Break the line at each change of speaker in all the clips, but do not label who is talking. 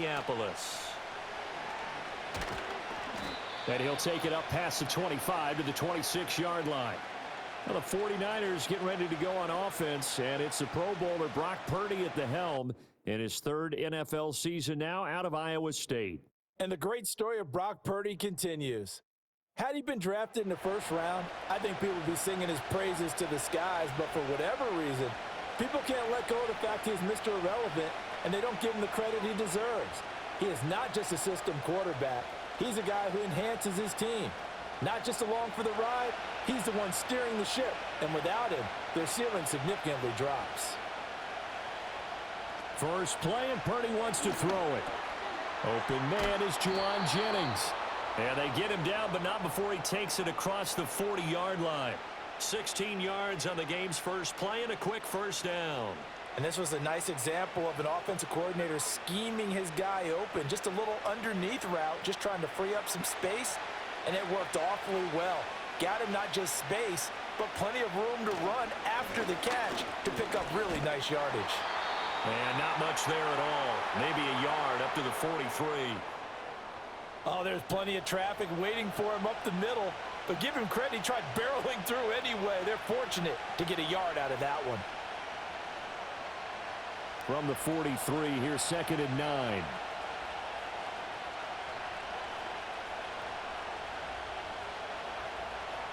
Minneapolis. And he'll take it up past the 25 to the 26-yard line. Well, the 49ers getting ready to go on offense, and it's the Pro Bowler Brock Purdy at the helm in his third NFL season now out of Iowa State.
And the great story of Brock Purdy continues. Had he been drafted in the first round, I think people would be singing his praises to the skies, but for whatever reason, people can't let go of the fact he's Mr. Irrelevant, and they don't give him the credit he deserves. He is not just a system quarterback. He's a guy who enhances his team. Not just along for the ride, he's the one steering the ship, and without him, their ceiling significantly drops.
First play, and Purdy wants to throw it. Open man is Juwan Jennings. And they get him down, but not before he takes it across the 40-yard line. 16 yards on the game's first play and a quick first down.
And this was a nice example of an offensive coordinator scheming his guy open. Just a little underneath route, just trying to free up some space, and it worked awfully well. Got him not just space, but plenty of room to run after the catch to pick up really nice yardage.
And not much there at all. Maybe a yard up to the 43.
Oh, there's plenty of traffic waiting for him up the middle. But give him credit, he tried barreling through anyway. They're fortunate to get a yard out of that one.
From the 43, here's 2nd and 9.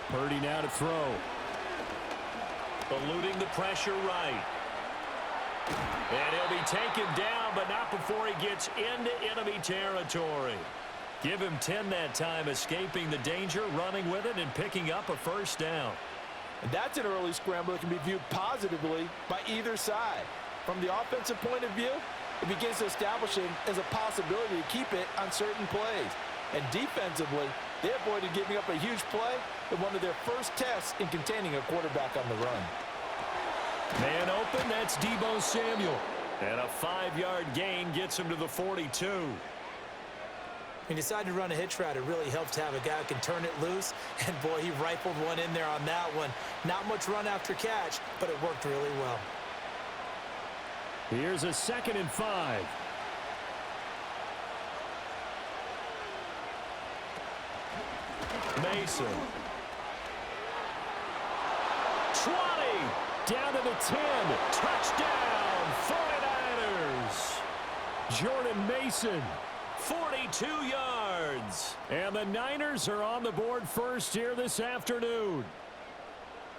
Purdy now to throw. Eluding the pressure right. And he'll be taken down, but not before he gets into enemy territory. Give him 10 that time, escaping the danger, running with it, and picking up a first down.
And that's an early scramble that can be viewed positively by either side. From the offensive point of view, it begins to establish him as a possibility to keep it on certain plays. And defensively, they avoided giving up a huge play in one of their first tests in containing a quarterback on the run.
Man open, that's Deebo Samuel. And a 5-yard gain gets him to the 42.
He decided to run a hitch route. It really helps to have a guy who can turn it loose. And, boy, he rifled one in there on that one. Not much run after catch, but it worked really well.
Here's a 2nd and 5. Mason. 20. Down to the 10. Touchdown, 49ers. Jordan Mason. 42 yards. And the Niners are on the board first here this afternoon.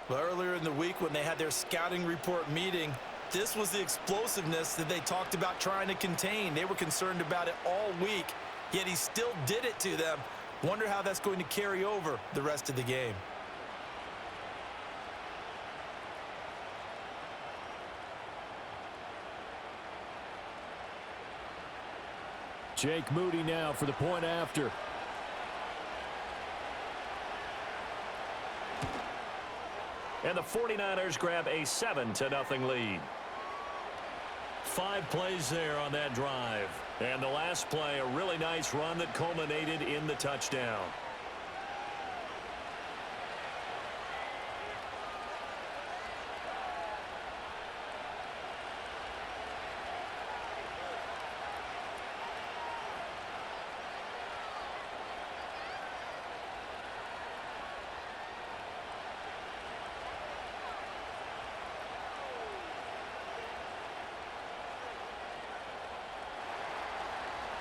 Well, earlier in the week when they had their scouting report meeting, this was the explosiveness that they talked about trying to contain. They were concerned about it all week, yet he still did it to them. Wonder how that's going to carry over the rest of the game.
Jake Moody now for the point after. And the 49ers grab a 7-0 lead. 5 plays there on that drive. And the last play, a really nice run that culminated in the touchdown.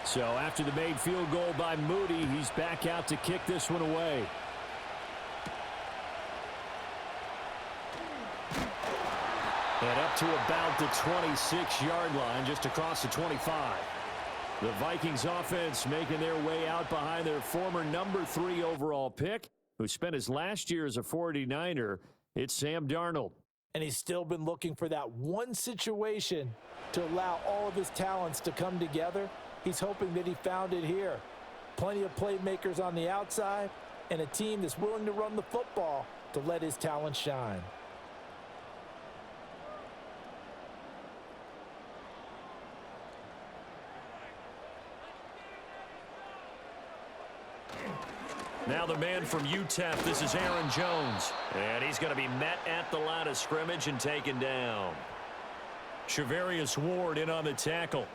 So after the made field goal by Moody, he's back out to kick this one away. And up to about the 26-yard line, just across the 25. The Vikings offense making their way out behind their former number 3 overall pick, who spent his last year as a 49er. It's Sam Darnold.
And he's still been looking for that one situation to allow all of his talents to come together. He's hoping that he found it here. Plenty of playmakers on the outside and a team that's willing to run the football to let his talent shine.
Now the man from UTEP, this is Aaron Jones. And he's going to be met at the line of scrimmage and taken down. Shavarius Ward in on the tackle.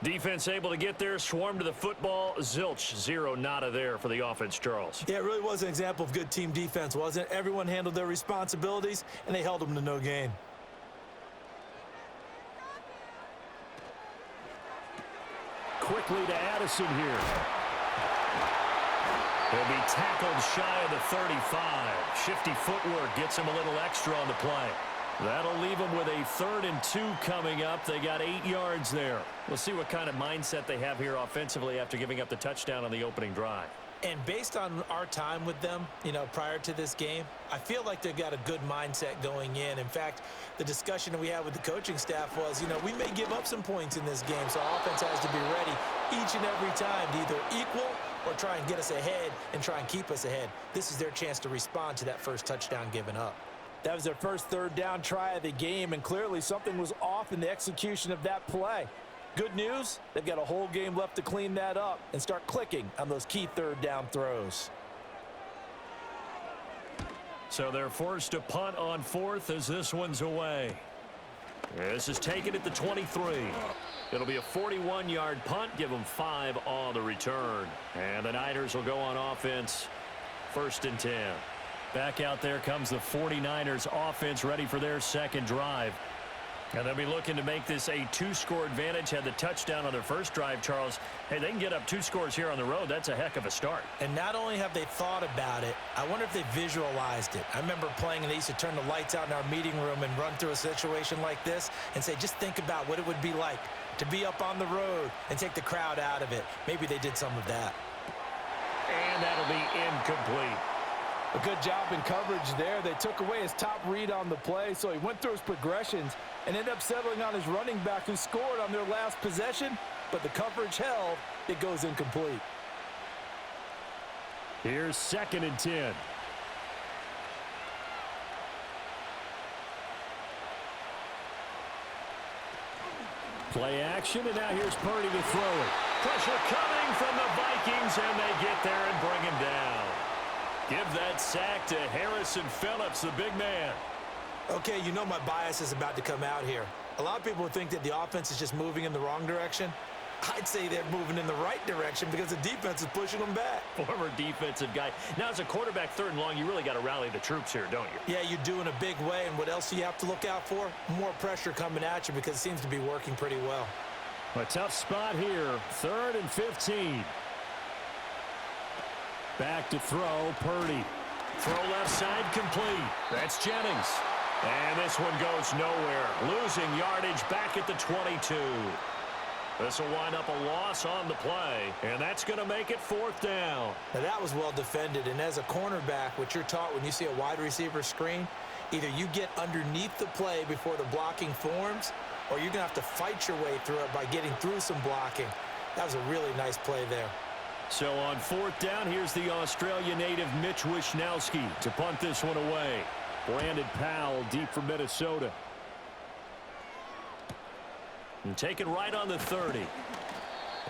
Defense able to get there, swarm to the football. Zilch, zero, nada there for the offense, Charles.
Yeah, it really was an example of good team defense, wasn't it? Everyone handled their responsibilities, and they held them to no gain.
Quickly to Addison here. He'll be tackled shy of the 35. Shifty footwork gets him a little extra on the play. That'll leave them with a 3rd and 2 coming up. They got 8 yards there. We'll see what kind of mindset they have here offensively after giving up the touchdown on the opening drive.
And based on our time with them, prior to this game, I feel like they've got a good mindset going in. In fact, the discussion that we had with the coaching staff was, we may give up some points in this game, so our offense has to be ready each and every time to either equal or try and get us ahead and try and keep us ahead. This is their chance to respond to that first touchdown given up.
That was their first 3rd down try of the game, and clearly something was off in the execution of that play. Good news, they've got a whole game left to clean that up and start clicking on those key 3rd down throws.
So they're forced to punt on 4th as this one's away. This is taken at the 23. It'll be a 41-yard punt, give them 5 on the return. And the Niners will go on offense, 1st and 10. Back out there comes the 49ers offense ready for their second drive. And they'll be looking to make this a 2-score advantage. Had the touchdown on their first drive, Charles. Hey, they can get up 2 scores here on the road. That's a heck of a start.
And not only have they thought about it, I wonder if they visualized it. I remember playing and they used to turn the lights out in our meeting room and run through a situation like this and say, just think about what it would be like to be up on the road and take the crowd out of it. Maybe they did some of that.
And that'll be incomplete.
A good job in coverage there. They took away his top read on the play, so he went through his progressions and ended up settling on his running back who scored on their last possession, but the coverage held. It goes incomplete.
Here's 2nd and 10. Play action, and now here's Purdy to throw it. Pressure coming from the Vikings, and they get there and bring him down. Give that sack to Harrison Phillips, the big man.
Okay, my bias is about to come out here. A lot of people would think that the offense is just moving in the wrong direction. I'd say they're moving in the right direction because the defense is pushing them back.
Former defensive guy. Now, as a quarterback 3rd and long, you really got to rally the troops here, don't you?
Yeah, you do in a big way. And what else do you have to look out for? More pressure coming at you because it seems to be working pretty well.
A tough spot here. 3rd and 15. Back to throw, Purdy. Throw left side complete. That's Jennings. And this one goes nowhere. Losing yardage back at the 22. This will wind up a loss on the play, and that's going to make it 4th down.
Now, that was well defended, and as a cornerback, what you're taught when you see a wide receiver screen, either you get underneath the play before the blocking forms, or you're going to have to fight your way through it by getting through some blocking. That was a really nice play there.
So on 4th down, here's the Australia native Mitch Wishnowski to punt this one away. Brandon Powell deep for Minnesota. And taken right on the 30.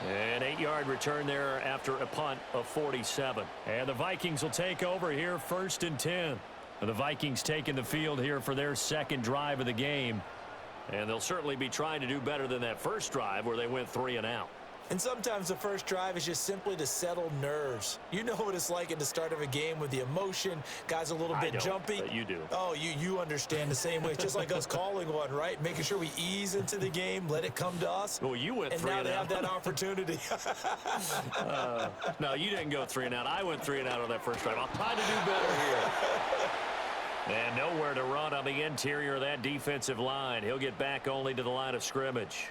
An 8-yard return there after a punt of 47. And the Vikings will take over here 1st and 10. And the Vikings taking the field here for their second drive of the game. And they'll certainly be trying to do better than that first drive where they went 3 and out.
And sometimes the first drive is just simply to settle nerves. You know what it's like at the start of a game with the emotion. Guys a little bit jumpy.
But you do.
Oh, you understand the same way. It's just like us calling one, right? Making sure we ease into the game, let it come to us.
Well, you went 3 and out.
And now they have that opportunity.
No, you didn't go 3 and out. I went 3 and out on that first drive. I'll try to do better here. And nowhere to run on the interior of that defensive line. He'll get back only to the line of scrimmage.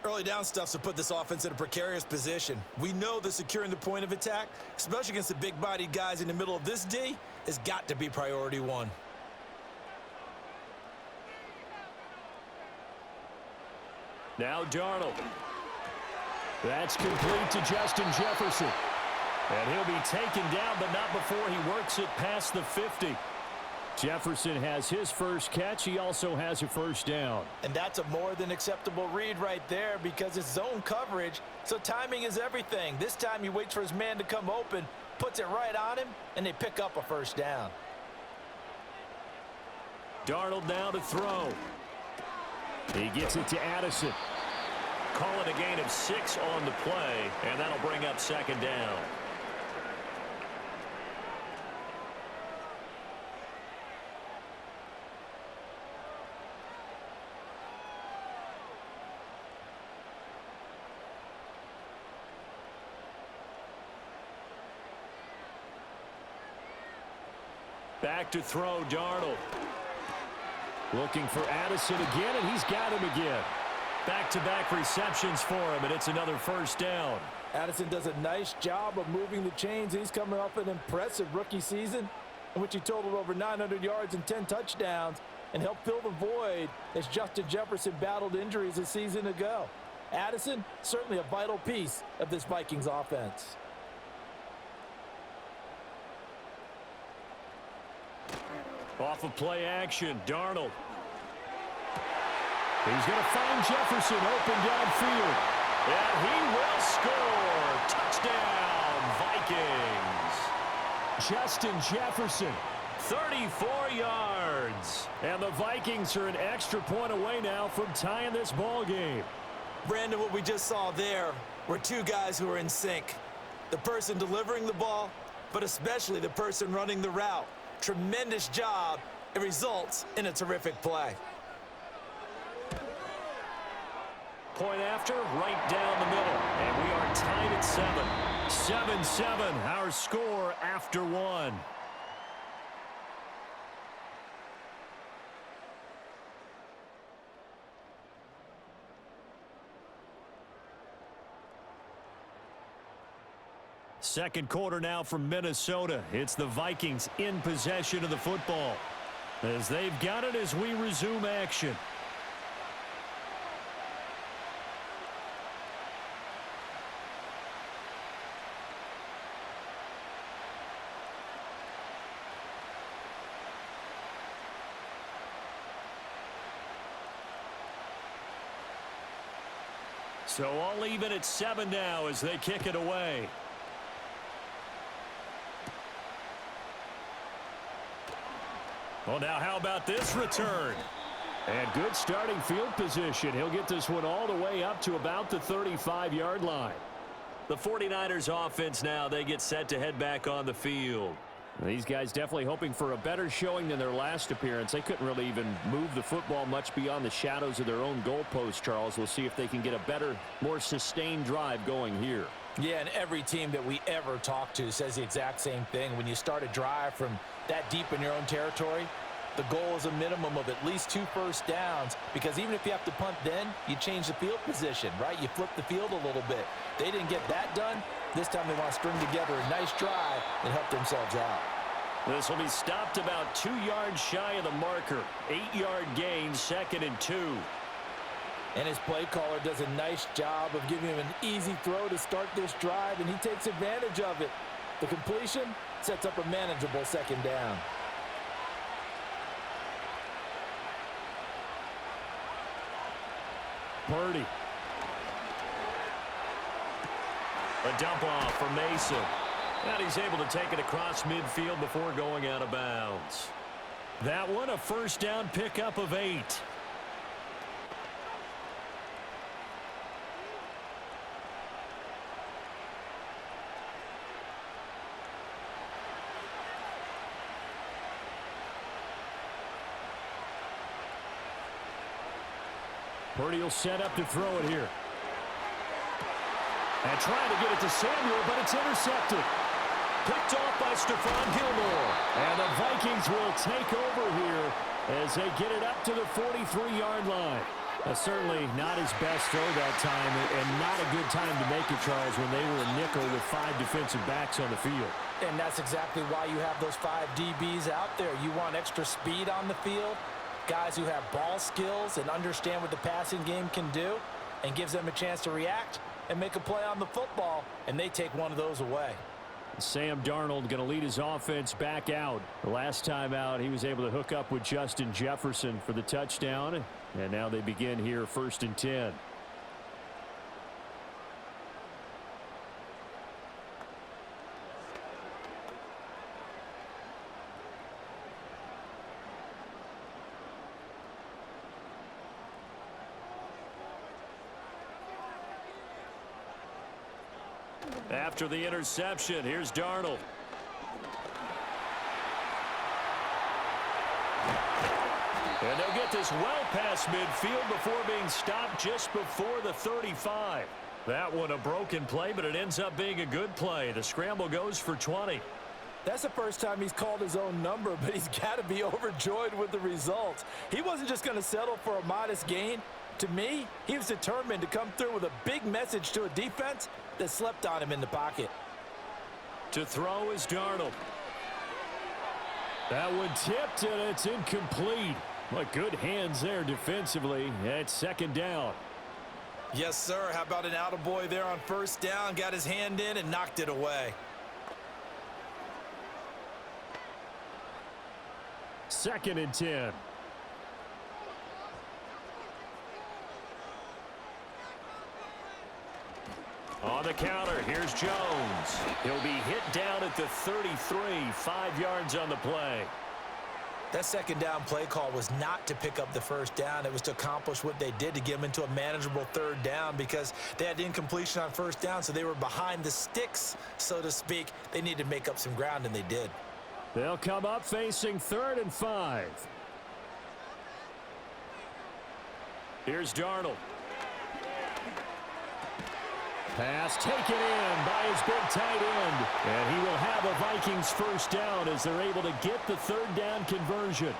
Early down stuff's to put this offense in a precarious position. We know that securing the point of attack, especially against the big-bodied guys in the middle of this D, has got to be priority 1.
Now Darnold. That's complete to Justin Jefferson. And he'll be taken down, but not before he works it past the 50. Jefferson has his first catch. He also has a first down.
And that's a more than acceptable read right there because it's zone coverage, so timing is everything. This time he waits for his man to come open, puts it right on him, and they pick up a first down.
Darnold now to throw. He gets it to Addison. Call it a gain of 6 on the play, and that'll bring up second down. Back to throw, Darnold. Looking for Addison again, and he's got him again. Back-to-back receptions for him, and it's another first down.
Addison does a nice job of moving the chains. He's coming off an impressive rookie season in which he totaled over 900 yards and 10 touchdowns and helped fill the void as Justin Jefferson battled injuries a season ago. Addison, certainly a vital piece of this Vikings offense.
Off of play action, Darnold. He's going to find Jefferson open downfield. And he will score. Touchdown, Vikings. Justin Jefferson, 34 yards. And the Vikings are an extra point away now from tying this ball game.
Brandon, what we just saw there were two guys who are in sync. The person delivering the ball, but especially the person running the route. Tremendous job. It results in a terrific play.
Point after, right down the middle. And we are tied at 7. 7-7, our score after 1. Second quarter now from Minnesota. It's the Vikings in possession of the football as they've got it as we resume action. So all even at 7 now as they kick it away. Well, now how about this return? And good starting field position. He'll get this one all the way up to about the 35-yard line. The 49ers offense now, they get set to head back on the field. These guys definitely hoping for a better showing than their last appearance. They couldn't really even move the football much beyond the shadows of their own goalpost, Charles. We'll see if they can get a better, more sustained drive going here.
Yeah, and every team that we ever talk to says the exact same thing. When you start a drive from that deep in your own territory, the goal is a minimum of at least 2 first downs, because even if you have to punt then, you change the field position, right? You flip the field a little bit. They didn't get that done. This time they want to string together a nice drive and help themselves out.
This will be stopped about 2 yards shy of the marker. 8-yard gain, 2nd and 2.
And his play caller does a nice job of giving him an easy throw to start this drive, and he takes advantage of it. The completion sets up a manageable 2nd down.
Purdy. A dump off for Mason. And he's able to take it across midfield before going out of bounds. That one, a first down pickup of 8. Purdy will set up to throw it here. And trying to get it to Samuel, but it's intercepted. Picked off by Stephon Gilmore. And the Vikings will take over here as they get it up to the 43-yard line. Certainly not his best throw that time, and not a good time to make it, Charles, when they were a nickel with 5 defensive backs on the field.
And that's exactly why you have those 5 DBs out there. You want extra speed on the field, guys who have ball skills and understand what the passing game can do, and gives them a chance to react and make a play on the football, and they take one of those away.
Sam Darnold going to lead his offense back out. The last time out, he was able to hook up with Justin Jefferson for the touchdown, and now they begin here 1st and 10. After the interception, here's Darnold. And they'll get this well past midfield before being stopped just before the 35. That one a broken play, but it ends up being a good play. The scramble goes for 20.
That's the first time he's called his own number, but he's got to be overjoyed with the results. He wasn't just going to settle for a modest gain. To me, he was determined to come through with a big message to a defense that slept on him in the pocket.
To throw is Darnold. That one tipped, and it's incomplete. But good hands there defensively. It's second down.
Yes, sir. How about an attaboy there on first down? Got his hand in and knocked it away.
Second and 10. On the counter, here's Jones. He'll be hit down at the 33, 5 yards on the play.
That second down play call was not to pick up the first down. It was to accomplish what they did to get them into a manageable third down because they had incompletion on first down, so they were behind the sticks, so to speak. They needed to make up some ground, and they did.
They'll come up facing 3rd and 5. Here's Darnold. Pass taken in by his big tight end. And he will have a Vikings first down as they're able to get the third down conversion.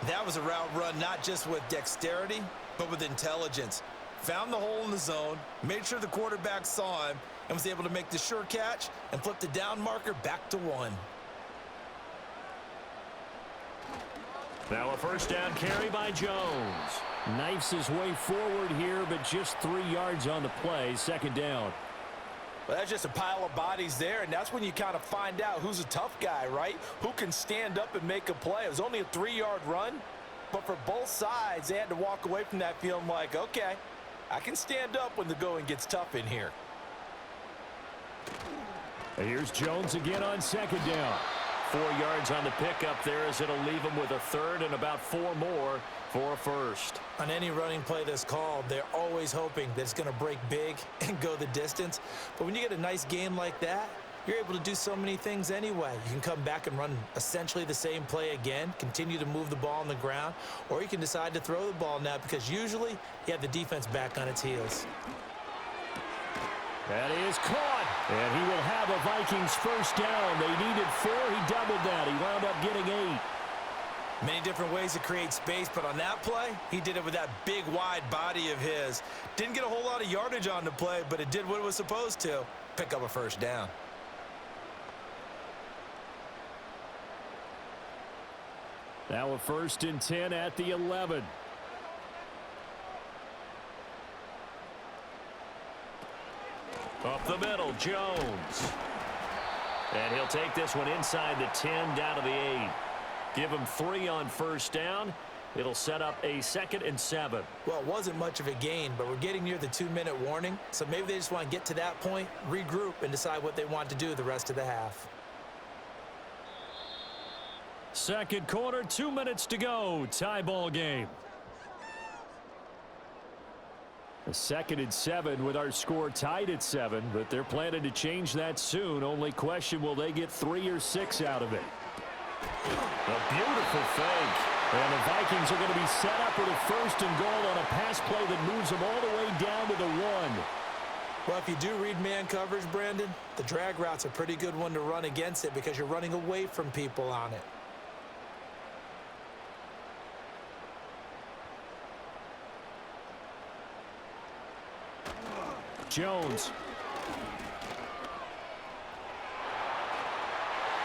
That was a route run not just with dexterity, but with intelligence. Found the hole in the zone, made sure the quarterback saw him, and was able to make the sure catch and flip the down marker back to 1.
Now a first down carry by Jones. Knifes his way forward here, but just 3 yards on the play. Second down.
Well, that's just a pile of bodies there, and that's when you kind of find out who's a tough guy, right? Who can stand up and make a play. It was only a 3-yard run, but for both sides, they had to walk away from that feeling like, okay, I can stand up when the going gets tough in here.
Here's Jones again on second down. 4 yards on the pickup there as it'll leave him with a third and about 4 more for a first.
On any running play that's called, they're always hoping that it's going to break big and go the distance. But when you get a nice game like that, you're able to do so many things anyway. You can come back and run essentially the same play again, continue to move the ball on the ground, or you can decide to throw the ball now because usually you have the defense back on its heels.
That is caught, and he will have a Vikings first down. They needed 4. He doubled that. He wound up getting 8.
Many different ways to create space, but on that play, he did it with that big, wide body of his. Didn't get a whole lot of yardage on the play, but it did what it was supposed to, pick up a first down.
Now a first and 10 at the 11. Up the middle, Jones. And he'll take this one inside the 10, down to the 8. Give him 3 on first down. It'll set up a 2nd and 7.
Well, it wasn't much of a gain, but we're getting near the 2-minute warning, so maybe they just want to get to that point, regroup, and decide what they want to do the rest of the half.
Second quarter, 2 minutes to go. Tie ball game. A 2nd and 7 with our score tied at 7, but they're planning to change that soon. Only question, will they get 3 or 6 out of it? A beautiful fake. And the Vikings are going to be set up with a 1st and goal on a pass play that moves them all the way down to the 1.
Well, if you do read man coverage, Brandon, the drag route's a pretty good one to run against it because you're running away from people on it.
Jones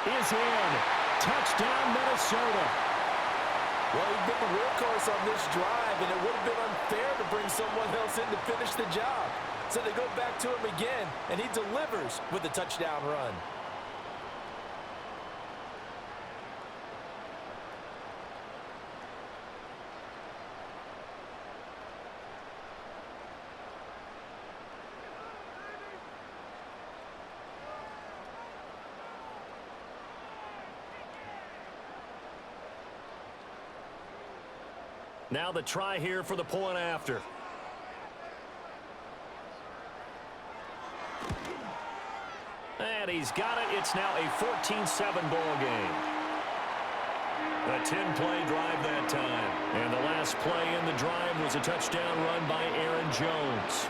is in. Touchdown, Minnesota.
Well, he's been the workhorse on this drive, and it would have been unfair to bring someone else in to finish the job. So they go back to him again, and he delivers with a touchdown run.
Now the try here for the point after. And he's got it. It's now a 14-7 ball game. A 10-play drive that time. And the last play in the drive was a touchdown run by Aaron Jones.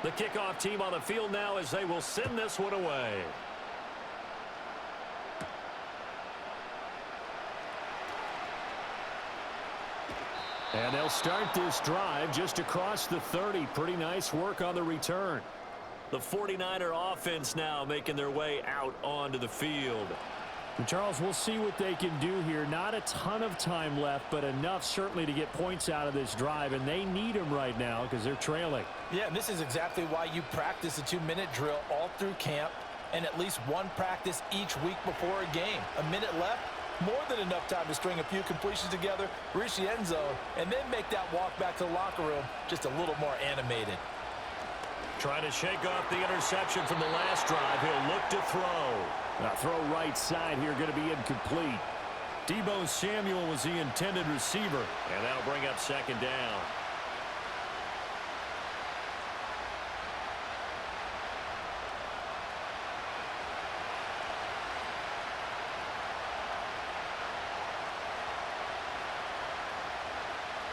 The kickoff team on the field now as they will send this one away. And they'll start this drive just across the 30. Pretty nice work on the return. The 49er offense now making their way out onto the field.
And Charles, we'll see what they can do here. Not a ton of time left, but enough certainly to get points out of this drive, and they need them right now because they're trailing. Yeah, and this is exactly why you practice a 2-minute drill all through camp and at least one practice each week before a game. A minute left, more than enough time to string a few completions together, reach the end zone, and then make that walk back to the locker room just a little more animated.
Trying to shake off the interception from the last drive. He'll look to throw. Throw right side here, going to be incomplete. Deebo Samuel was the intended receiver, and that'll bring up second down.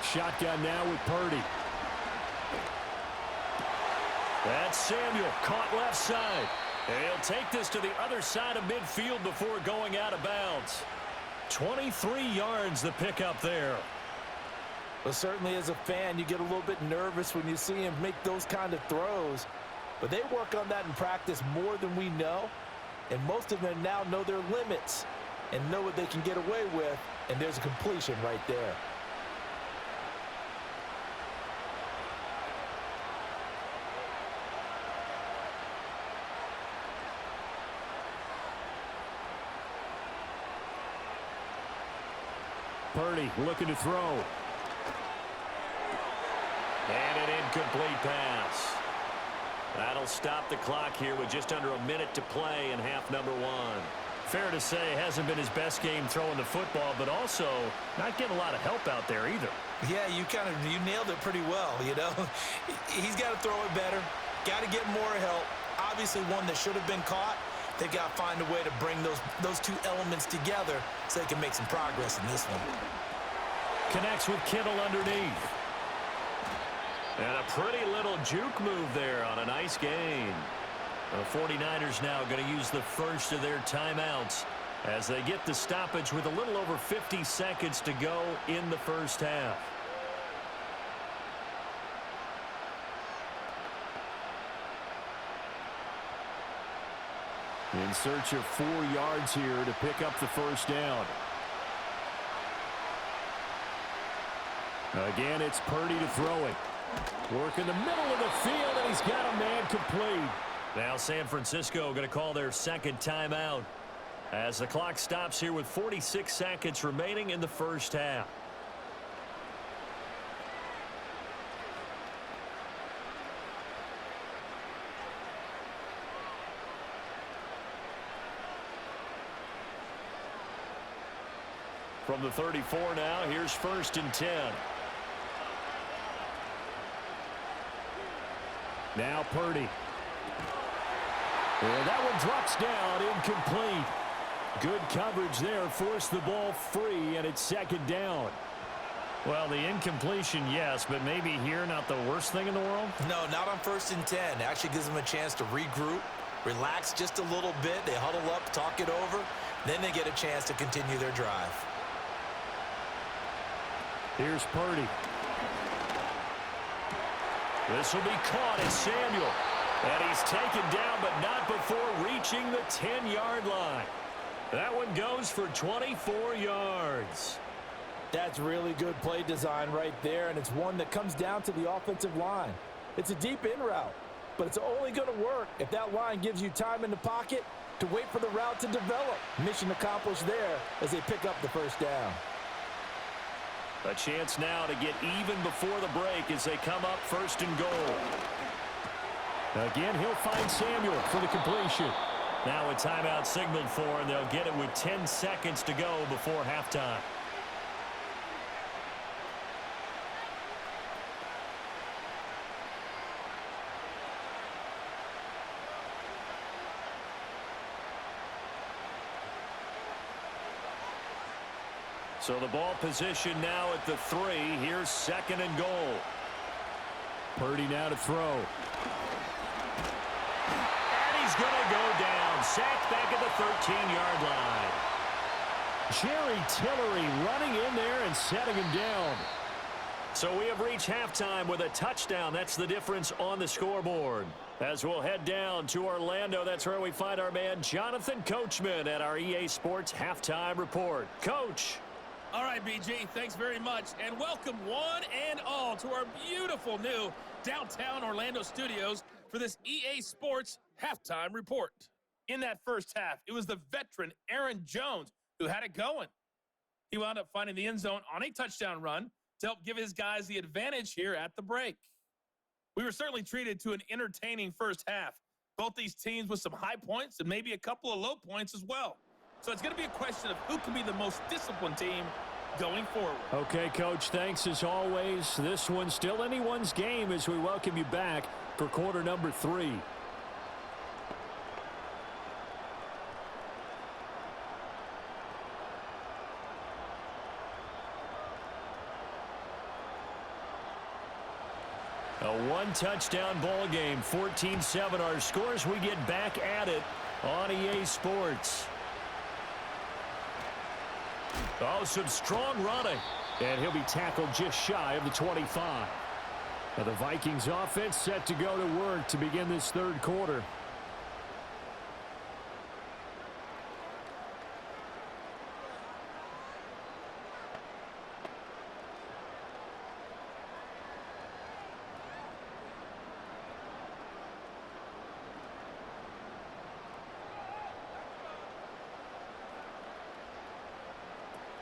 Shotgun now with Purdy. That's Samuel, caught left side. He'll take this to the other side of midfield before going out of bounds. 23 yards the pickup there.
Well, certainly as a fan, you get a little bit nervous when you see him make those kind of throws. But they work on that in practice more than we know. And most of them now know their limits and know what they can get away with. And there's a completion right there.
Purdy looking to throw. And an incomplete pass. That'll stop the clock here with just under a minute to play in half number one. Fair to say, hasn't been his best game throwing the football, but also not getting a lot of help out there either.
Yeah, you nailed it pretty well, you know. He's got to throw it better. Got to get more help. Obviously one that should have been caught. They got to find a way to bring those two elements together so they can make some progress in this one.
Connects with Kittle underneath. And a pretty little juke move there on a nice gain. The 49ers now going to use the first of their timeouts as they get the stoppage with a little over 50 seconds to go in the first half. In search of 4 yards here to pick up the first down. Again, it's Purdy to throw it. Work in the middle of the field, and he's got a man complete. Now San Francisco going to call their second timeout as the clock stops here with 46 seconds remaining in the first half. From the 34 now, here's 1st and 10. Now Purdy. And that one drops down, incomplete. Good coverage there, forced the ball free, and it's second down. Well, the incompletion, yes, but maybe here not the worst thing in the world?
No, not on 1st and 10. It actually gives them a chance to regroup, relax just a little bit. They huddle up, talk it over. Then they get a chance to continue their drive.
Here's Purdy. This will be caught as Samuel. And he's taken down, but not before reaching the 10-yard line. That one goes for 24 yards.
That's really good play design right there, and it's one that comes down to the offensive line. It's a deep in route, but it's only going to work if that line gives you time in the pocket to wait for the route to develop. Mission accomplished there as they pick up the first down.
A chance now to get even before the break as they come up 1st and goal. Again, he'll find Samuel for the completion. Now a timeout signaled for, and they'll get it with 10 seconds to go before halftime. So the ball position now at the 3. Here's 2nd and goal. Purdy now to throw. And he's going to go down. Sacked back at the 13-yard line. Jerry Tillery running in there and setting him down. So we have reached halftime with a touchdown. That's the difference on the scoreboard. As we'll head down to Orlando, that's where we find our man Jonathan Coachman at our EA Sports Halftime Report. Coach.
All right, BG, thanks very much, and welcome one and all to our beautiful new downtown Orlando studios for this EA Sports Halftime Report. In that first half, it was the veteran Aaron Jones who had it going. He wound up finding the end zone on a touchdown run to help give his guys the advantage here at the break. We were certainly treated to an entertaining first half. Both these teams with some high points and maybe a couple of low points as well. So it's going to be a question of who can be the most disciplined team going forward.
Okay, Coach, thanks as always. This one's still anyone's game as we welcome you back for quarter number 3. A one-touchdown ball game, 14-7 our scores. We get back at it on EA Sports. Oh, some strong running. And he'll be tackled just shy of the 25. Now the Vikings offense set to go to work to begin this third quarter.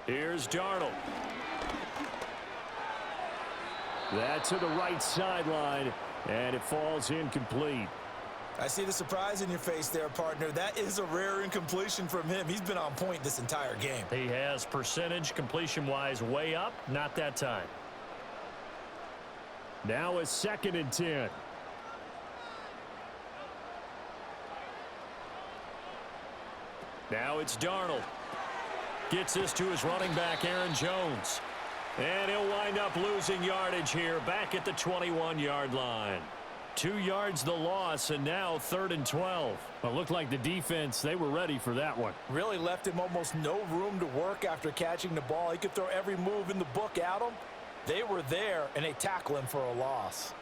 Here's Darnold. That's to the right sideline, and it falls incomplete.
I see the surprise in your face there, partner. That is a rare incompletion from him. He's been on point this entire game.
He has percentage completion-wise way up, not that time. Now a 2nd and 10. Now it's Darnold. Gets this to his running back, Aaron Jones. And he'll wind up losing yardage here back at the 21-yard line. 2 yards the loss, and now 3rd and 12. Well, it looked like the defense, they were ready for that one.
Really left him almost no room to work after catching the ball. He could throw every move in the book at him. They were there, and they tackle him for a loss.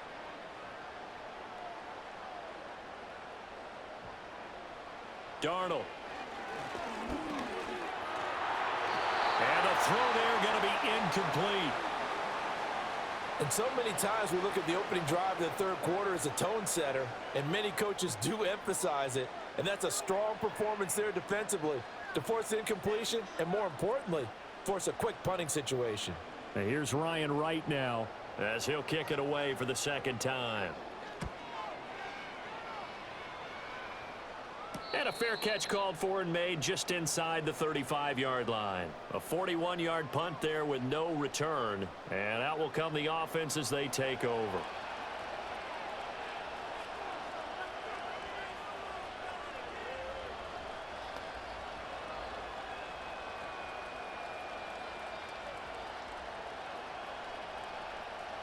Darnold. And a throw there going to be incomplete.
And so many times we look at the opening drive of the third quarter as a tone setter, and many coaches do emphasize it, and that's a strong performance there defensively to force incompletion and, more importantly, force a quick punting situation.
Now here's Ryan Wright now as he'll kick it away for the 2nd time. And a fair catch called for and made just inside the 35-yard line. A 41-yard punt there with no return. And out will come the offense as they take over.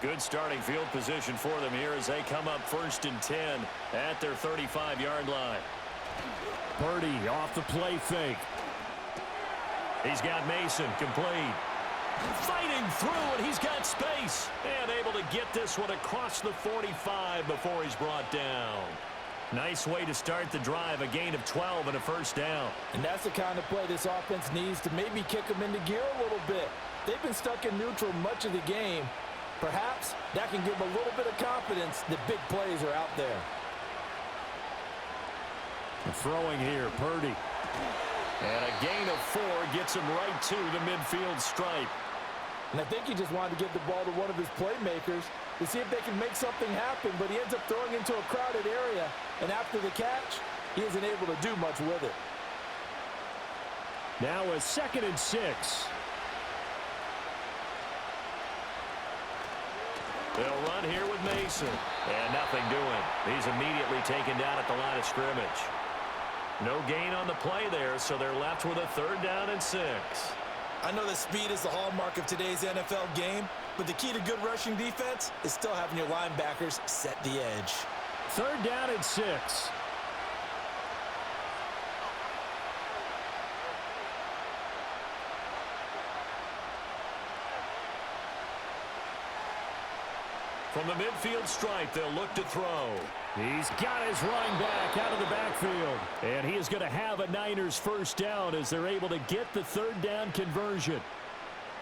Good starting field position for them here as they come up 1st and 10 at their 35-yard line. Purdy off the play fake. He's got Mason complete. Fighting through, and he's got space. And able to get this one across the 45 before he's brought down. Nice way to start the drive, a gain of 12 and a 1st down.
And that's the kind of play this offense needs to maybe kick them into gear a little bit. They've been stuck in neutral much of the game. Perhaps that can give them a little bit of confidence that big plays are out there.
Throwing here, Purdy. And a gain of 4 gets him right to the midfield stripe.
And I think he just wanted to give the ball to one of his playmakers, to see if they can make something happen, but he ends up throwing into a crowded area, and after the catch, he isn't able to do much with it.
Now a 2nd and 6. They'll run here with Mason. And nothing doing. He's immediately taken down at the line of scrimmage. No gain on the play there, so they're left with a 3rd down and 6.
I know that speed is the hallmark of today's NFL game, but the key to good rushing defense is still having your linebackers set the edge.
3rd down and 6. From the midfield stripe, they'll look to throw. He's got his running back out of the backfield. And he is going to have a Niners 1st down as they're able to get the 3rd down conversion.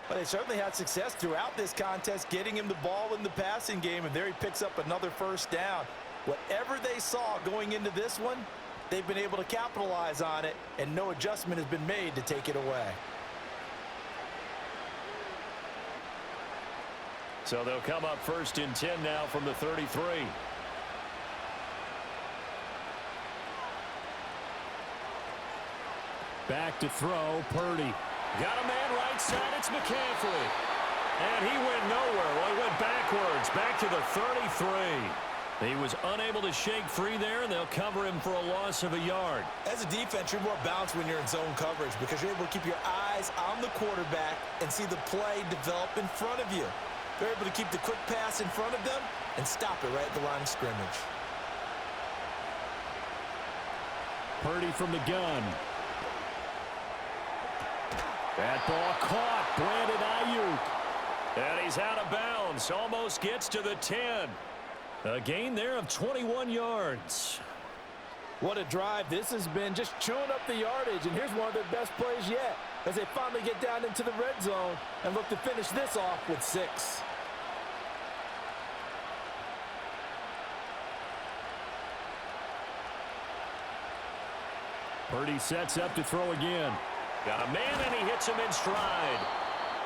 But they certainly had success throughout this contest, getting him the ball in the passing game, and there he picks up another 1st down. Whatever they saw going into this one, they've been able to capitalize on it, and no adjustment has been made to take it away.
So they'll come up 1st and 10 now from the 33. Back to throw, Purdy. Got a man right side, it's McCaffrey. And he went nowhere. Well, he went backwards, back to the 33. He was unable to shake free there, and they'll cover him for a loss of a yard.
As a defense, you're more balanced when you're in zone coverage because you're able to keep your eyes on the quarterback and see the play develop in front of you. They're able to keep the quick pass in front of them and stop it right at the line of scrimmage.
Purdy from the gun. That ball caught. Brandon Ayuk. And he's out of bounds. Almost gets to the 10. A gain there of 21 yards.
What a drive. This has been just chewing up the yardage, and here's one of their best plays yet as they finally get down into the red zone and look to finish this off with 6.
Purdy sets up to throw again. Got a man, and he hits him in stride.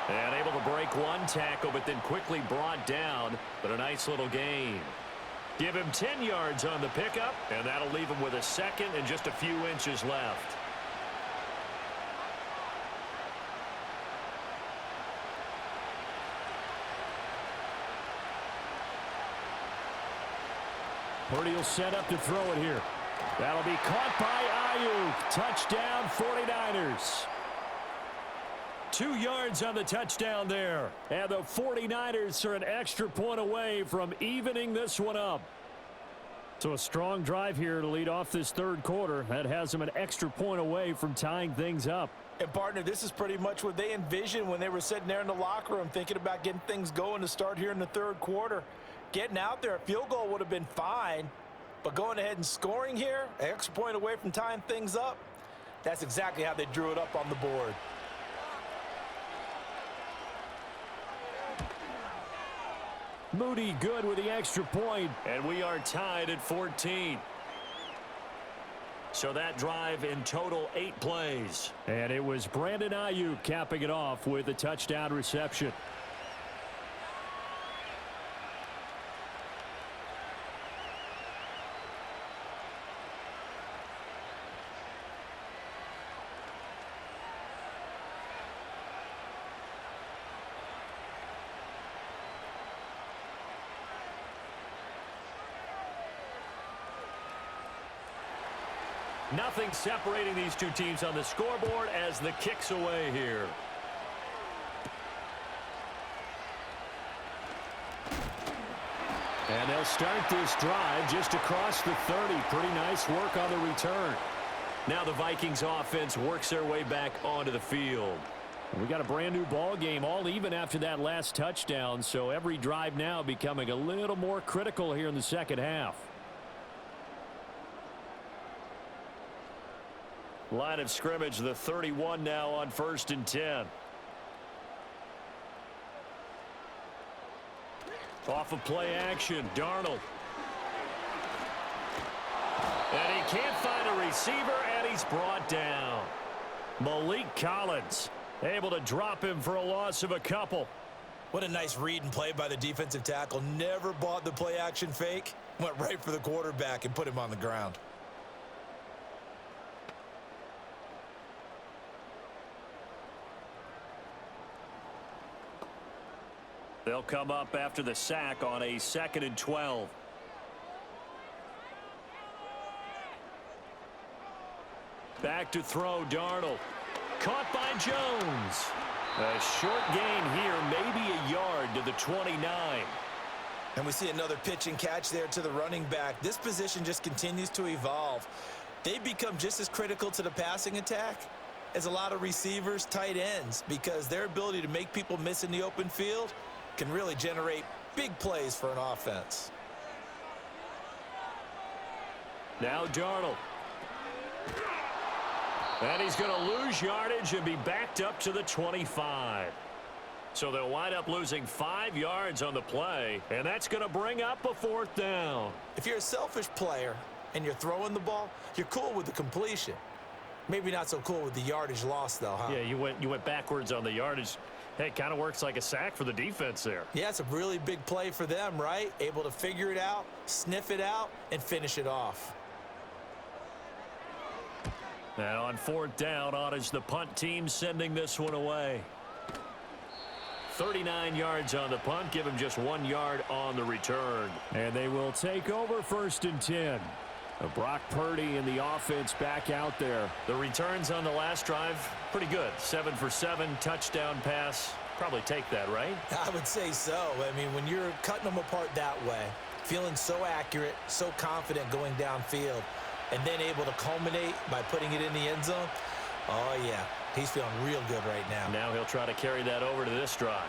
And able to break one tackle, but then quickly brought down. But a nice little gain. Give him 10 yards on the pickup, and that'll leave him with a 2nd and just a few inches left. Purdy will set up to throw it here. That'll be caught by Ayuk. Touchdown, 49ers. 2 yards on the touchdown there. And the 49ers are an extra point away from evening this one up. So a strong drive here to lead off this 3rd quarter. That has them an extra point away from tying things up.
And, partner, this is pretty much what they envisioned when they were sitting there in the locker room thinking about getting things going to start here in the 3rd quarter. Getting out there, a field goal would have been fine. But going ahead and scoring here, an extra point away from tying things up, that's exactly how they drew it up on the board.
Moody good with the extra point, and we are tied at 14. So that drive in total 8 plays. And it was Brandon Ayuk capping it off with a touchdown reception. Nothing separating these two teams on the scoreboard as the kick's away here. And they'll start this drive just across the 30. Pretty nice work on the return. Now the Vikings offense works their way back onto the field. We got a brand new ball game, all even after that last touchdown, so every drive now becoming a little more critical here in the 2nd half. Line of scrimmage, the 31 now on 1st and 10. Off of play action, Darnold. And he can't find a receiver, and he's brought down. Malik Collins able to drop him for a loss of a couple.
What a nice read and play by the defensive tackle. Never bought the play action fake. Went right for the quarterback and put him on the ground.
They'll come up after the sack on a 2nd and 12. Back to throw, Darnold. Caught by Jones. A short gain here, maybe a yard to the 29.
And we see another pitch and catch there to the running back. This position just continues to evolve. They become just as critical to the passing attack as a lot of receivers, tight ends, because their ability to make people miss in the open field can really generate big plays for an offense.
Now Darnold. And he's going to lose yardage and be backed up to the 25. So they'll wind up losing 5 yards on the play, and that's going to bring up a 4th down.
If you're a selfish player and you're throwing the ball, you're cool with the completion. Maybe not so cool with the yardage loss, though, huh?
Yeah, you went backwards on the yardage. Hey, it kind of works like a sack for the defense there.
Yeah, it's a really big play for them, right? Able to figure it out, sniff it out, and finish it off.
And on 4th down, on is the punt team sending this one away. 39 yards on the punt, give him just 1 yard on the return. And they will take over 1st and 10. Brock Purdy and the offense back out there. The returns on the last drive, pretty good. 7 for 7, touchdown pass. Probably take that, right?
I would say so. I mean, when you're cutting them apart that way, feeling so accurate, so confident going downfield, and then able to culminate by putting it in the end zone, oh, yeah, he's feeling real good right now.
Now he'll try to carry that over to this drive.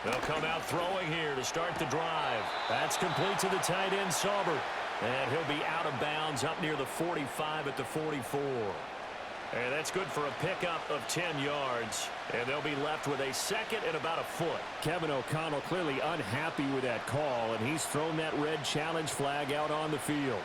They'll come out throwing here to start the drive. That's complete to the tight end, Sauber. And he'll be out of bounds up near the 45 at the 44. And that's good for a pickup of 10 yards. And they'll be left with a 2nd and about a foot. Kevin O'Connell clearly unhappy with that call, and he's thrown that red challenge flag out on the field.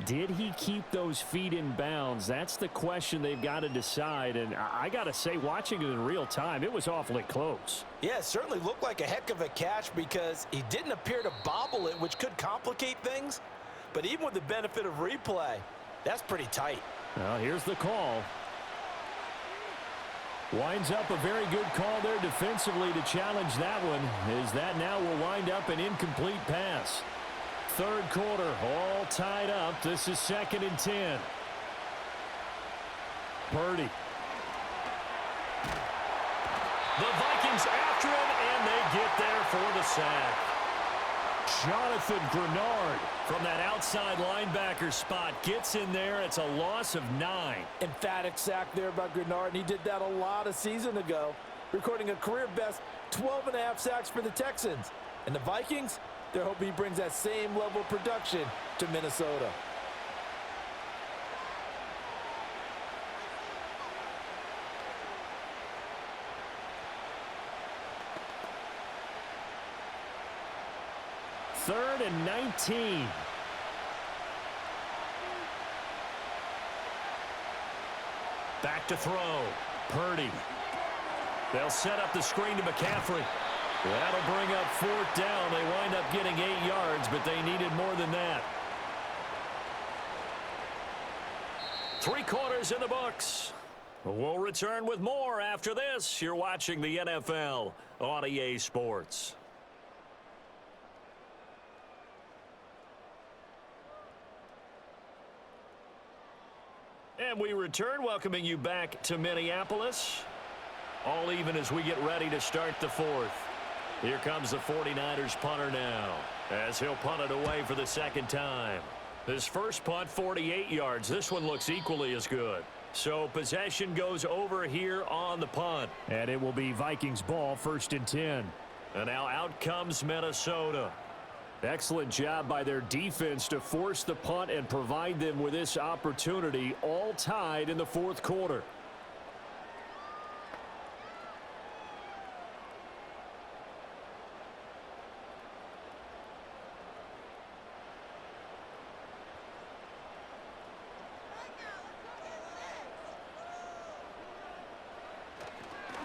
Did he keep those feet in bounds? That's the question they've got to decide. And I got to say, watching it in real time, it was awfully close.
Yeah, it certainly looked like a heck of a catch because he didn't appear to bobble it, which could complicate things. But even with the benefit of replay, that's pretty tight.
Well, here's the call. Winds up a very good call there defensively to challenge that one, as that now will wind up an incomplete pass. 3rd quarter, all tied up. This is 2nd and 10. Purdy. The Vikings after him, and they get there for the sack. Jonathan Grenard from that outside linebacker spot gets in there. It's a loss of 9.
Emphatic sack there by Grenard, and he did that a lot a season ago, recording a career-best 12.5 sacks for the Texans. And the Vikings, they're hoping he brings that same level of production to Minnesota.
Third and 19. Back to throw. Purdy. They'll set up the screen to McCaffrey. That'll bring up 4th down. They wind up getting 8 yards, but they needed more than that. 3 quarters in the books. We'll return with more after this. You're watching the NFL on EA Sports. And we return, welcoming you back to Minneapolis. All even as we get ready to start the 4th. Here comes the 49ers punter now, as he'll punt it away for the 2nd time. His first punt, 48 yards. This one looks equally as good. So possession goes over here on the punt. And it will be Vikings ball, 1st and 10. And now out comes Minnesota. Excellent job by their defense to force the punt and provide them with this opportunity, all tied in the 4th quarter.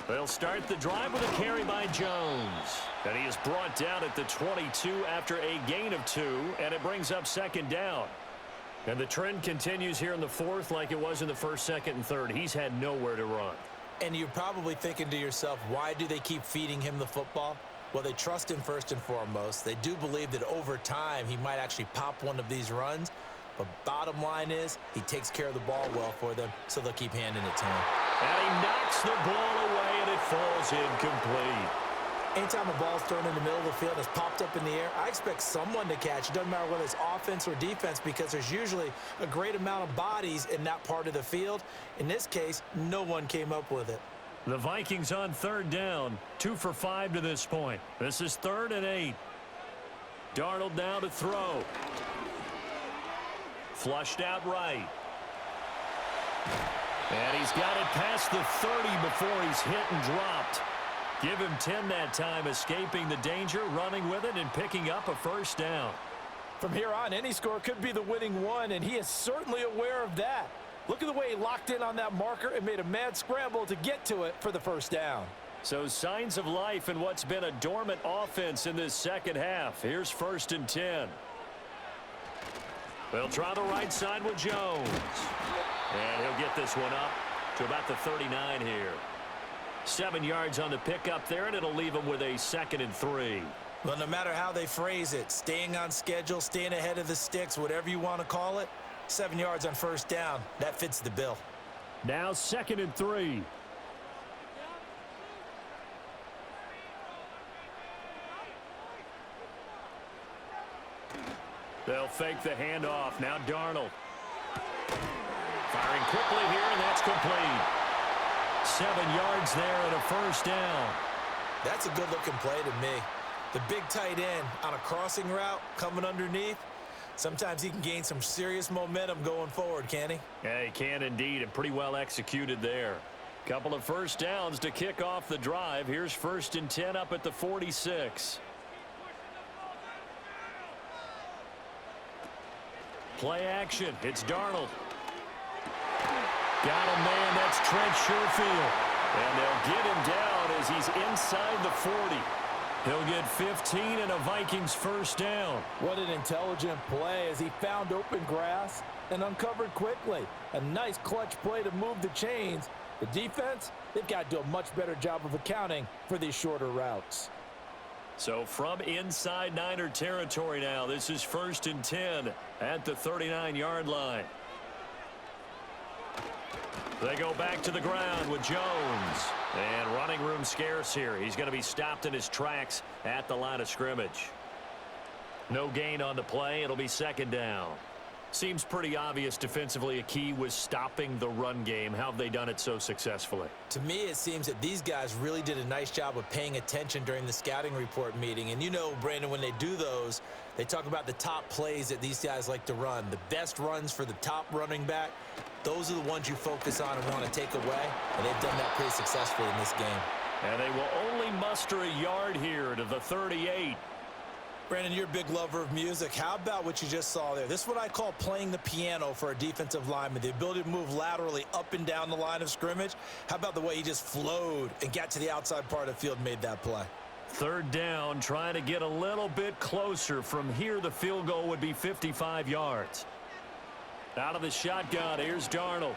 They'll start the drive with a carry by Jones. And he is brought down at the 22 after a gain of 2, and it brings up second down. And the trend continues here in the fourth like it was in the first, second, and third. He's had nowhere to run.
And you're probably thinking to yourself, why do they keep feeding him the football? Well, they trust him first and foremost. They do believe that over time he might actually pop one of these runs. But bottom line is he takes care of the ball well for them, so they'll keep handing it to him.
And he knocks the ball away, and it falls incomplete.
Anytime a ball's thrown in the middle of the field and it's popped up in the air, I expect someone to catch. It doesn't matter whether it's offense or defense because there's usually a great amount of bodies in that part of the field. In this case, no one came up with it.
The Vikings on third down, 2 for 5 to this point. This is 3rd and 8. Darnold now to throw. Flushed out right. And he's got it past the 30 before he's hit and dropped. Give him 10 that time, escaping the danger, running with it, and picking up a first down.
From here on, any score could be the winning one, and he is certainly aware of that. Look at the way he locked in on that marker and made a mad scramble to get to it for the first down.
So signs of life in what's been a dormant offense in this second half. Here's 1st and 10. They'll try the right side with Jones. And he'll get this one up to about the 39 here. 7 yards on the pickup there, and it'll leave him with a 2nd and 3.
Well, no matter how they phrase it, staying on schedule, staying ahead of the sticks, whatever you want to call it, 7 yards on first down, that fits the bill.
Now 2nd and 3. They'll fake the handoff. Now Darnold. Firing quickly here, and that's complete. 7 yards there and a first down.
That's a good-looking play to me. The big tight end on a crossing route coming underneath. Sometimes he can gain some serious momentum going forward, can't he?
Yeah, he can indeed, and pretty well executed there. Couple of first downs to kick off the drive. Here's 1st and 10 up at the 46. Play action. It's Darnold. Got him, man. That's Trent Sherfield. And they'll get him down as he's inside the 40. He'll get 15 and a Vikings first down.
What an intelligent play as he found open grass and uncovered quickly. A nice clutch play to move the chains. The defense, they've got to do a much better job of accounting for these shorter routes.
So from inside Niner territory now, this is 1st and 10 at the 39-yard line. They go back to the ground with Jones. And running room scarce here. He's going to be stopped in his tracks at the line of scrimmage. No gain on the play. It'll be 2nd down. Seems pretty obvious defensively a key was stopping the run game. How have they done it so successfully?
To me, it seems that these guys really did a nice job of paying attention during the scouting report meeting. And you know, Brandon, when they do those, they talk about the top plays that these guys like to run. The best runs for the top running back, those are the ones you focus on and want to take away. And they've done that pretty successfully in this game.
And they will only muster a yard here to the 38.
Brandon, you're a big lover of music. How about what you just saw there? This is what I call playing the piano for a defensive lineman. The ability to move laterally up and down the line of scrimmage. How about the way he just flowed and got to the outside part of the field and made that play?
3rd down, trying to get a little bit closer. From here, the field goal would be 55 yards. Out of the shotgun, here's Darnold.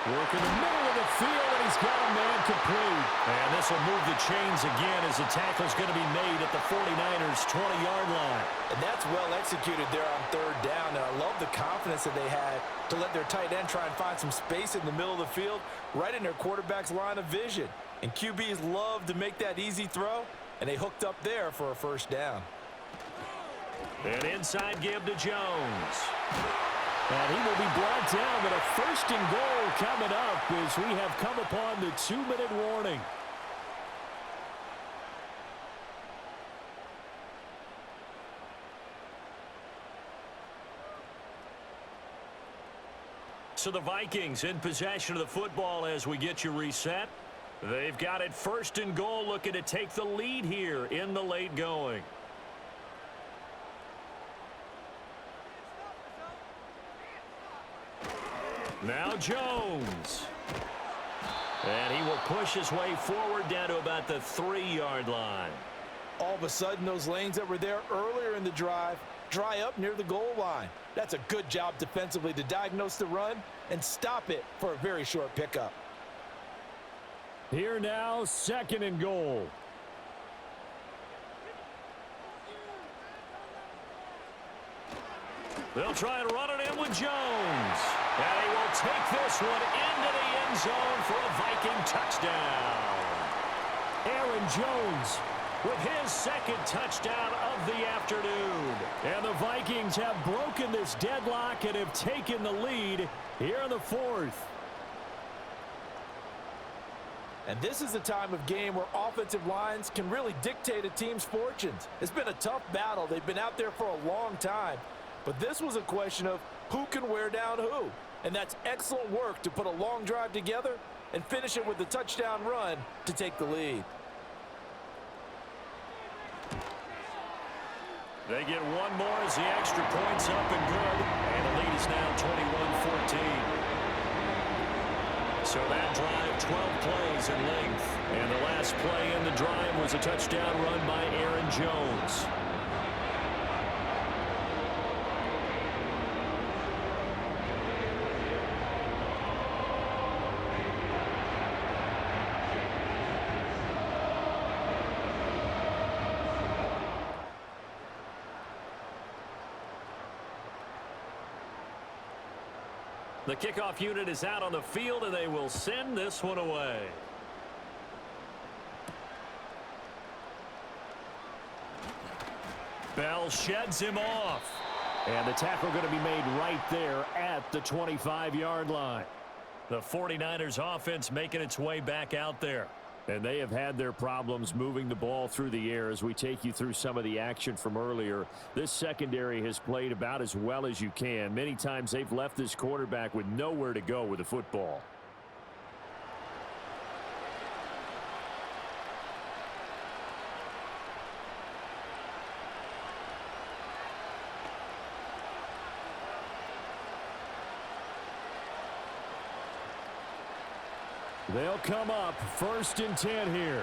Working the middle of the field, and he's got a man complete. And this will move the chains again as the tackle's going to be made at the 49ers' 20-yard line.
And that's well executed there on 3rd down. And I love the confidence that they had to let their tight end try and find some space in the middle of the field, right in their quarterback's line of vision. And QBs love to make that easy throw, and they hooked up there for a first down.
An inside give to Jones. And he will be brought down with a 1st and goal coming up as we have come upon the 2-minute warning. So the Vikings in possession of the football as we get you reset. They've got it 1st and goal, looking to take the lead here in the late going. Now Jones. And he will push his way forward down to about the 3-yard line.
All of a sudden, those lanes that were there earlier in the drive dry up near the goal line. That's a good job defensively to diagnose the run and stop it for a very short pickup.
Here now, 2nd and goal. They'll try and run it in with Jones. And he will take this one into the end zone for a Viking touchdown. Aaron Jones with his 2nd touchdown of the afternoon. And the Vikings have broken this deadlock and have taken the lead here in the 4th.
And this is a time of game where offensive lines can really dictate a team's fortunes. It's been a tough battle. They've been out there for a long time. But this was a question of who can wear down who. And that's excellent work to put a long drive together and finish it with a touchdown run to take the lead.
They get one more as the extra point's up and good. And the lead is now 21-14. So that drive, 12 plays in length. And the last play in the drive was a touchdown run by Aaron Jones. The kickoff unit is out on the field, and they will send this one away. Bell sheds him off. And the tackle going to be made right there at the 25-yard line. The 49ers offense making its way back out there. And they have had their problems moving the ball through the air as we take you through some of the action from earlier. This secondary has played about as well as you can. Many times they've left this quarterback with nowhere to go with the football. They'll come up 1st and 10 here.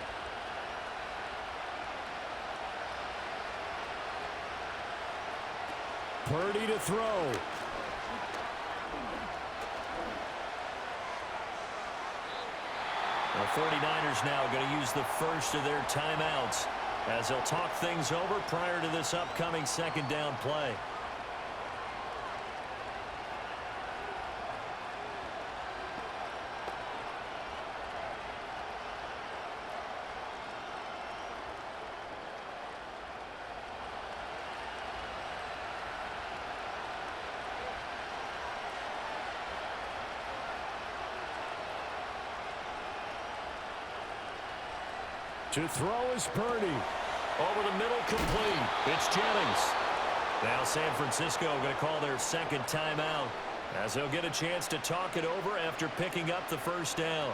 Purdy to throw. The 49ers now going to use the first of their timeouts as they'll talk things over prior to this upcoming 2nd down play. To throw is Purdy. Over the middle, complete. It's Jennings. Now San Francisco going to call their 2nd timeout as they'll get a chance to talk it over after picking up the 1st down.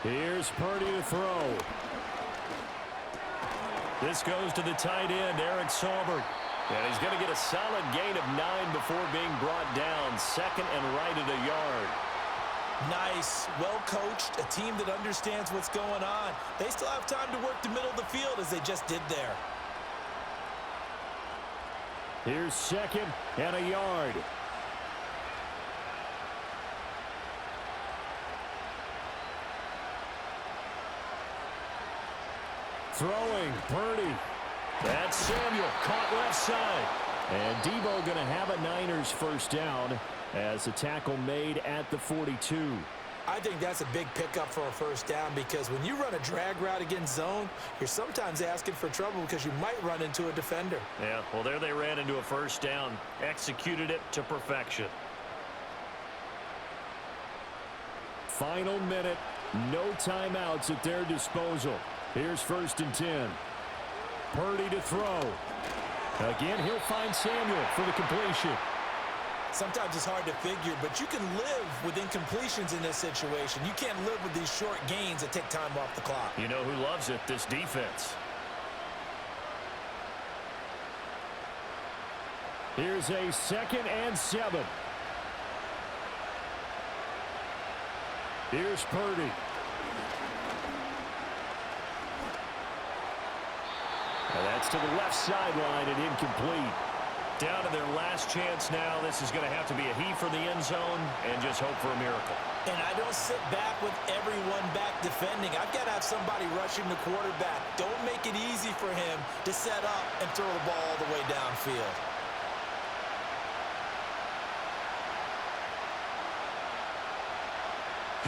Here's Purdy to throw. This goes to the tight end, Eric Saubert. And he's going to get a solid gain of 9 before being brought down. 2nd and right at a yard.
Nice, well coached, a team that understands what's going on. They still have time to work the middle of the field as they just did there.
Here's 2nd and a yard. Throwing, Purdy. That's Samuel, caught left side. And Debo going to have a Niners 1st down as a tackle made at the 42.
I think that's a big pickup for a 1st down because when you run a drag route against zone, you're sometimes asking for trouble because you might run into a defender.
Yeah, well, there they ran into a 1st down, executed it to perfection. Final minute, no timeouts at their disposal. Here's 1st and 10. Purdy to throw. Again, he'll find Samuel for the completion.
Sometimes it's hard to figure, but you can live with incompletions in this situation. You can't live with these short gains that take time off the clock.
You know who loves it? This defense. Here's a 2nd and 7. Here's Purdy. And that's to the left sideline and incomplete. Down to their last chance now. This is going to have to be a heave for the end zone and just hope for a miracle.
And I don't sit back with everyone back defending. I've got to have somebody rushing the quarterback. Don't make it easy for him to set up and throw the ball all the way downfield.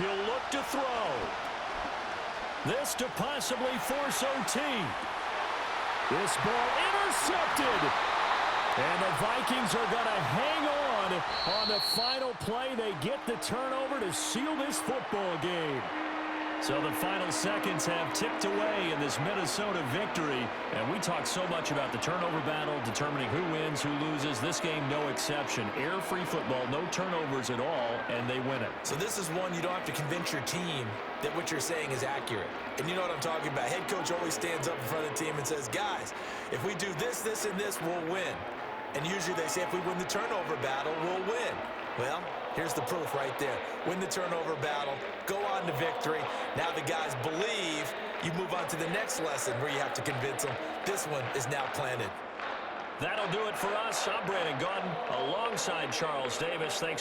He'll look to throw. This to possibly force OT. This ball intercepted. And the Vikings are going to hang on the final play. They get the turnover to seal this football game. So the final seconds have tipped away in this Minnesota victory. And we talk so much about the turnover battle, determining who wins, who loses. This game, no exception. Air-free football, no turnovers at all, and they win it.
So this is one you don't have to convince your team that what you're saying is accurate. And you know what I'm talking about. Head coach always stands up in front of the team and says, guys, if we do this, this, and this, we'll win. And usually they say if we win the turnover battle, we'll win. Well, here's the proof right there. Win the turnover battle, go on to victory. Now the guys believe. You move on to the next lesson where you have to convince them. This one is now planted.
That'll do it for us. I'm Brandon Gaudin alongside Charles Davis. Thanks.